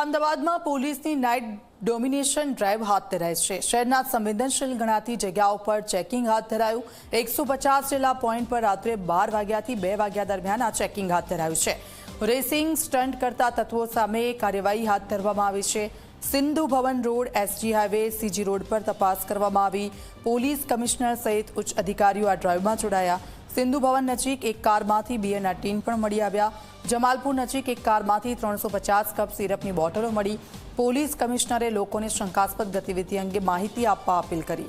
અમદાવાદમાં પોલીસની night domination drive હાથ ધરાઈ છે। શહેરના સંવેદનશીલ ગણાતી જગ્યાઓ પર ચેકિંગ હાથ ધરાયું। 150 જેટલા પોઈન્ટ પર રાત્રે 12 વાગ્યાથી 2 વાગ્યા દરમિયાન આ ચેકિંગ હાથ ધરાયું છે। રેસિંગ સ્ટન્ટ કરતા તત્વો સામે કાર્યવાહી હાથ ધરવામાં આવી છે। Sindhu Bhavan road, SG highway, CG road પર તપાસ કરવામાં આવી। પોલીસ કમિશનર સહિત ઉચ્ચ અધિકારીઓ આ ડ્રાઈવમાં જોડાયા। સિંધુ ભવન નજીક એક કારમાંથી બિયરના ટીન પણ મળી આવ્યા। જમાલપુર નજીક એક કારમાંથી 350 કપ સિરપની બોટલો મળી। પોલીસ કમિશનરે લોકોને શંકાસ્પદ ગતિવિધિ અંગે માહિતી આપવા અપીલ કરી।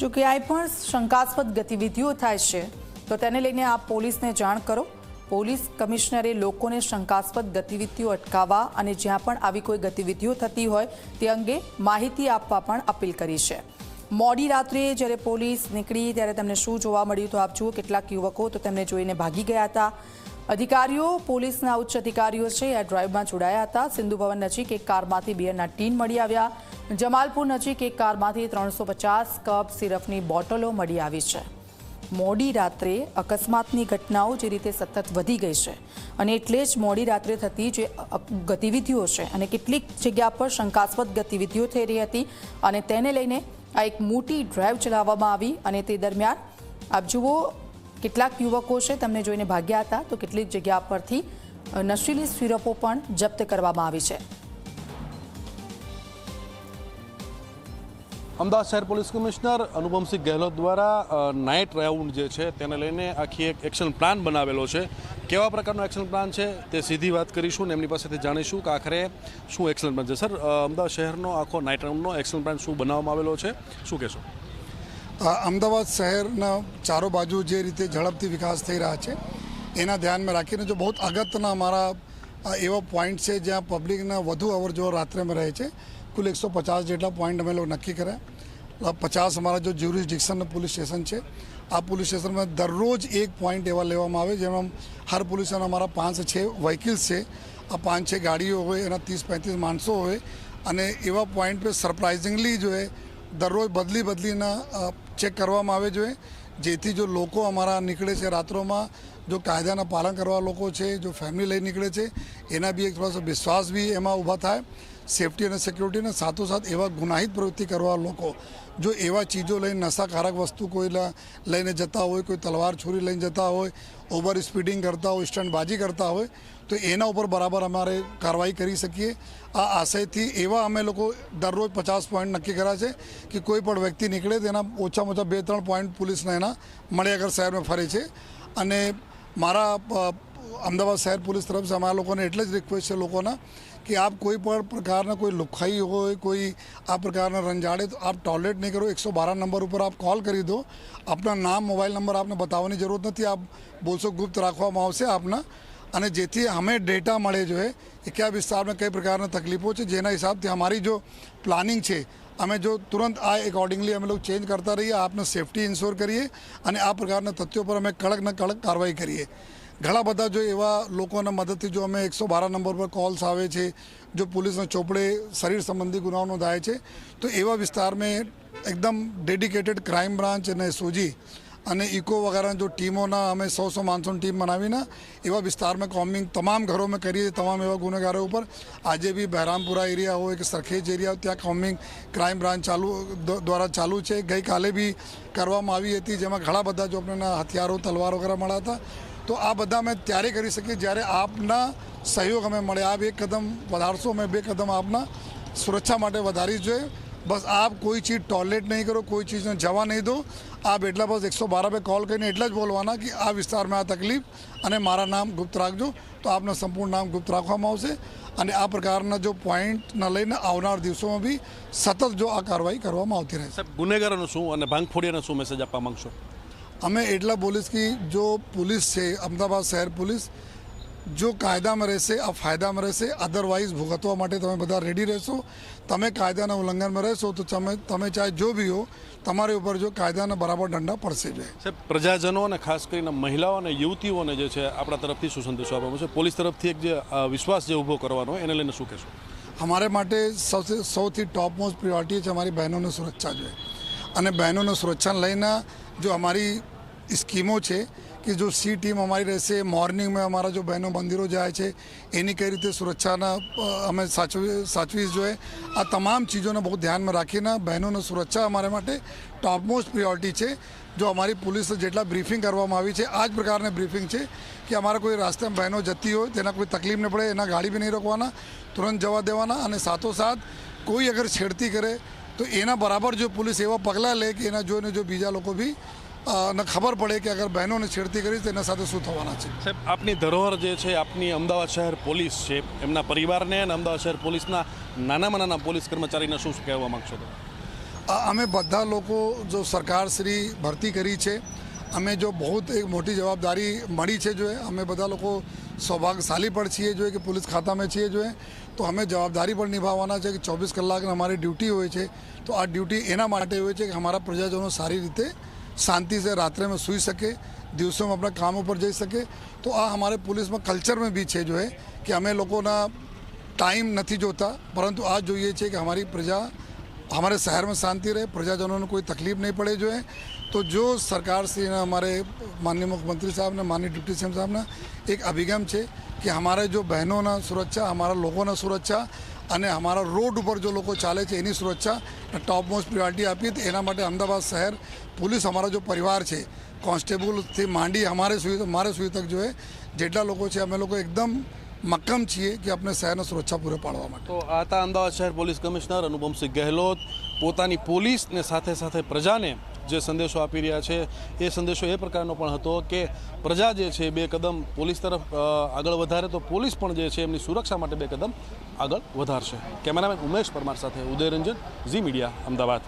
જો ક્યાંય પણ શંકાસ્પદ ગતિવિધિઓ થાય છે તો તેને લઈને આપ પોલીસને જાણ કરો। પોલીસ કમિશનરે લોકોને શંકાસ્પદ ગતિવિધિઓ અટકાવવા અને જ્યાં પણ આવી કોઈ ગતિવિધિઓ થતી હોય તે અંગે માહિતી આપવા પણ અપીલ કરી છે। મોડી રાત્રે જ્યારે પોલીસ નીકળી ત્યારે તેમને શું જોવા મળ્યું તો આપ જુઓ। કેટલાક યુવકો તો તેમને જોઈને ભાગી ગયા હતા। અધિકારીઓ, પોલીસના ઉચ્ચ અધિકારીઓ છે આ ડ્રાઈવમાં જોડાયા હતા। સિંધુ ભવન નજીક એક કારમાંથી બિયરના ટીન મળી આવ્યા। જમાલપુર નજીક એક કારમાંથી 350 કપ સિરપની બોટલો મળી આવી છે। મોડી રાત્રે અકસ્માતની ઘટનાઓ જે રીતે સતત વધી ગઈ છે અને એટલે જ મોડી રાત્રે થતી જે ગતિવિધિઓ છે અને કેટલીક જગ્યા પર શંકાસ્પદ ગતિવિધિઓ થઈ રહી હતી અને તેને લઈને આ એક મોટી ડ્રાઈવ ચલાવવામાં આવી અને તે દરમિયાન આપ જુઓ કેટલાક યુવકો છે તેમને જોઈને ભાગ્યા હતા તો કેટલીક જગ્યા પરથી નશીલી સિરપો પણ જપ્ત કરવામાં આવી છે। અમદાવાદ શહેર પોલીસ કમિશનર અનુપમસિંહ ગેહલોત દ્વારા નાઇટ રાઉન્ડ જે છે તેને લઈને આખી એક એક્શન પ્લાન બનાવેલો છે। કેવા પ્રકારનો એક્શન પ્લાન છે તે સીધી વાત કરીશું ને એમની પાસેથી જાણીશું કે આખરે શું એક્શન પ્લાન છે। સર, અમદાવાદ શહેરનો આખો નાઇટ રાઉન્ડનો એક્શન પ્લાન શું બનાવવામાં આવેલો છે, શું કહેશો? અમદાવાદ શહેરના ચારો બાજુ જે રીતે ઝડપથી વિકાસ થઈ રહ્યા છે એના ધ્યાનમાં રાખીને જો બહુ અગત્યના અમારા એવા પોઈન્ટ છે જ્યાં પબ્લિકના વધુ અવરજવર રાત્રેમાં રહે છે। કુલ 150 જેટલા પોઈન્ટ અમે લોકો નક્કી કર્યા। 50 અમારા જો જ્યુરિસ્ડિક્શનના પોલીસ સ્ટેશન છે આ પોલીસ સ્ટેશનમાં દરરોજ એક પોઈન્ટ એવા લેવામાં આવે જેમાં હર પોલીસ સ્ટેશન અમારા 5 से 6 વ્હીકલ્સ છે। આ 5-6 ગાડીઓ હોય એના 30-35 માણસો હોય અને એવા પોઈન્ટ પર સરપ્રાઇઝિંગલી જો એ દરરોજ બદલીના ચેક કરવામાં આવે જોઈએ જેથી જો લોકો અમારા નીકળે છે રાત્રોમાં જો કાયદાના પાલન કરવા લોકો છે જો ફેમિલી લઈ નીકળે છે એના બી એક થોડા વિશ્વાસ બી એમાં ઊભા થાય। સેફટી અને સિક્યોરિટીને સાથોસાથ એવા ગુનાહિત પ્રવૃત્તિ કરવા લોકો જો એવા ચીજો લઈને નશાકારક વસ્તુ કોઈ લઈને જતા હોય, કોઈ તલવાર છોરી લઈને જતા હોય, ઓવર સ્પીડિંગ કરતા હોય, સ્ટન્ટબાજી કરતા હોય તો એના ઉપર બરાબર અમારે કાર્યવાહી કરી શકીએ। આ આશયથી એવા અમે લોકો દરરોજ 50 પોઈન્ટ નક્કી કર્યા છે કે કોઈ પણ વ્યક્તિ નીકળે તેના ઓછામાં ઓછા 2-3 પોઈન્ટ પોલીસના એના મળે અગર શહેરમાં ફરે છે। અને મારા અમદાવાદ શહેર પોલીસ તરફથી અમારા લોકોને એટલે જ રિક્વેસ્ટ છે લોકોના कि आप कोई પણ પ્રકારના કોઈ લુખાઈ હોય, કોઈ આ પ્રકારના રંજાડે તો આપ ટોલરેટ નહીં કરો। 112 નંબર ઉપર આપ કોલ કરી દો। આપના નામ, મોબાઈલ નંબર આપને બતાવવાની જરૂરત નથી। આપ બોલશો ગુપ્ત રાખવામાં આવશે આપના અને જેથી અમે ડેટા મળે જોઈએ કે કયા વિસ્તારમાં કઈ પ્રકારના તકલીફો છે જેના હિસાબથી અમારી જો પ્લાનિંગ છે અમે જો તુરંત આ એકોર્ડિંગલી અમે લોકો ચેન્જ કરતા રહીએ, આપને સેફટી ઇન્શ્યોર કરીએ અને આ પ્રકારના તથ્યો પર અમે કડકના કડક કાર્યવાહી કરીએ। ઘણા બધા જો એવા લોકોના મદદથી જો અમે 112 નંબર પર કોલ્સ આવે છે જો પોલીસના ચોપડે શરીર સંબંધી ગુનાઓ નોંધાય છે તો એવા વિસ્તારમાં એકદમ ડેડિકેટેડ ક્રાઇમ બ્રાન્ચ અને સોજી અને ઇકો વગેરેના જો ટીમોના અમે 100 માણસોની ટીમ બનાવીને એવા વિસ્તારમાં કોમ્બિંગ તમામ ઘરોમાં કરીએ। તમામ એવા ગુનેગારો ઉપર આજે બી બહેરામપુરા એરિયા હોય કે સરખેજ એરિયા ત્યાં કોમ્બિંગ ક્રાઇમ બ્રાન્ચ દ્વારા ચાલુ છે। ગઈકાલે બી કરવામાં આવી હતી જેમાં ઘણા બધા જો આપણને હથિયારો, તલવાર વગેરે મળ્યા હતા। તો આ બધા અમે ત્યારે કરી શકીએ જ્યારે આપના સહયોગ અમે મળે। આપ એક કદમ વધારશો, અમે 2 કદમ આપના સુરક્ષા માટે વધારી જોઈએ। બસ આપ કોઈ ચીજ ટોલરેટ નહીં કરો, કોઈ ચીજને જવા નહીં દો। આપ એટલા બસ 112 પર કોલ કરીને એટલા જ બોલવાના કે આ વિસ્તારમાં આ તકલીફ અને મારા નામ ગુપ્ત રાખજો તો આપના સંપૂર્ણ નામ ગુપ્ત રાખવામાં આવશે અને આ પ્રકારના જો પોઈન્ટના લઈને આવનાર દિવસોમાં બી સતત જો આ કાર્યવાહી કરવામાં આવતી રહે। સાહેબ, ગુનેગારોનું શું અને ભાંગફોડિયાને શું મેસેજ આપવા માંગશો? અમે એટલા બોલીશ કે જો પોલીસ છે અમદાવાદ શહેર પોલીસ જો કાયદામાં રહેશે આ ફાયદામાં રહેશે। અધરવાઇઝ ભુગતવા માટે તમે બધા રેડી રહેશો। તમે કાયદાના ઉલ્લંઘનમાં રહેશો તો તમે ચાહે જો બી હો તમારી ઉપર જો કાયદાના બરાબર દંડા પડશે જોઈએ। સાહેબ, પ્રજાજનો અને ખાસ કરીને મહિલાઓ અને યુવતીઓને જે છે આપણા તરફથી શું સંદેશો આપવાનો છે? પોલીસ તરફથી એક જે વિશ્વાસ જે ઊભો કરવાનો હોય એને લઈને શું કહેશો? અમારે માટે સૌથી ટોપ મોસ્ટ પ્રિયોરિટી છે અમારી બહેનોની સુરક્ષા જોઈએ અને બહેનોની સુરક્ષાને લઈને જો અમારી સ્કીમો છે कि जो सी टीम हमारी रहશે मॉर्निंग में हमारा जो बहनों मंदिरों જાય છે એની કઈ રીતે સુરક્ષાના અમે સાચવી જોઈએ આ તમામ ચીજોને બહુ ધ્યાનમાં રાખીને બહેનોની સુરક્ષા અમારા માટે ટોપમોસ્ટ પ્રિયોરિટી છે જો અમારી પોલીસે જેટલા બ્રીફિંગ કરવામાં આવી છે આ જ પ્રકારની બ્રીફિંગ છે કે અમારા કોઈ રસ્તામાં બહેનો જતી હોય તેના કોઈ તકલીફ ન પડે એના ગાડી બી નહીં રોકવાના તુરંત જવા દેવાના અને સાથોસાથ કોઈ અગર છેડતી કરે તો એના બરાબર જો પોલીસ એવા પગલાં લે કે એના જોઈને જો બીજા લોકો બી ને ખબર પડે કે અગર બહેનોને છેડતી કરી તો એના સાથે શું થવાના છે. સાહેબ, આપની ધરોહર જે છે આપની અમદાવાદ શહેર પોલીસ છે, એમના પરિવારને અને અમદાવાદ શહેર પોલીસના નાનામાં નાના પોલીસ કર્મચારીને શું કહેવા માગશો તો? અમે બધા લોકો જો સરકારશ્રી ભરતી કરી છે અમે જો બહુ એક મોટી જવાબદારી મળી છે જો અમે બધા લોકો સૌભાગ્યશાળી પણ છીએ જો કે પોલીસ ખાતામાં છીએ જો તો અમે જવાબદારી પણ નિભાવવાના છે કે 24 કલાકની અમારી ડ્યુટી હોય છે તો આ ડ્યુટી એના માટે હોય છે કે અમારા પ્રજાજનો સારી રીતે શાંતિ से रात्रि में सूई सके દિવસોમાં अपना काम पर જઈ શકે તો આ हमारे पुलिस में कल्चर में भी છે जो है कि અમે લોકોના टाइम નથી જોતા પરંતુ આ જોઈએ છે કે हमारी प्रजा हमारे शहर में शांति रहे प्रजाजनों को कोई तकलीफ नहीं पड़े जो है तो जो सरकार से हमारे माननीय मुख्यमंत्री साहब ने माननीय डिप्टी सीएम साहब ने एक अभिगम है कि हमारे जो बहनों ना सुरक्षा हमारा लोगों ना सुरक्षा અને અમારા રોડ ઉપર જો લોકો ચાલે છે એની સુરક્ષા ટોપ મોસ્ટ પ્રિયોરિટી આપીએ તો એના માટે અમદાવાદ શહેર પોલીસ અમારો જો પરિવાર છે કોન્સ્ટેબલથી માંડી મારે સુધી તક જો જેટલા લોકો છે અમે લોકો એકદમ મક્કમ છીએ કે આપણે શહેરની સુરક્ષા પૂરી પાડવા માટે. તો આ હતા અમદાવાદ શહેર પોલીસ કમિશનર અનુપમસિંહ ગહેલોત પોતાની પોલીસને સાથે સાથે પ્રજાને જે સંદેશો આપી રહ્યા છે એ સંદેશો એ પ્રકારનો પણ હતો કે પ્રજા જે છે 2 કદમ પોલીસ તરફ આગળ વધારે તો પોલીસ પણ જે છે એમની સુરક્ષા માટે 2 કદમ આગળ વધારશે. કેમેરામેન ઉમેશ પરમાર સાથે ઉદયરંજન, ઝી મીડિયા, અમદાવાદ.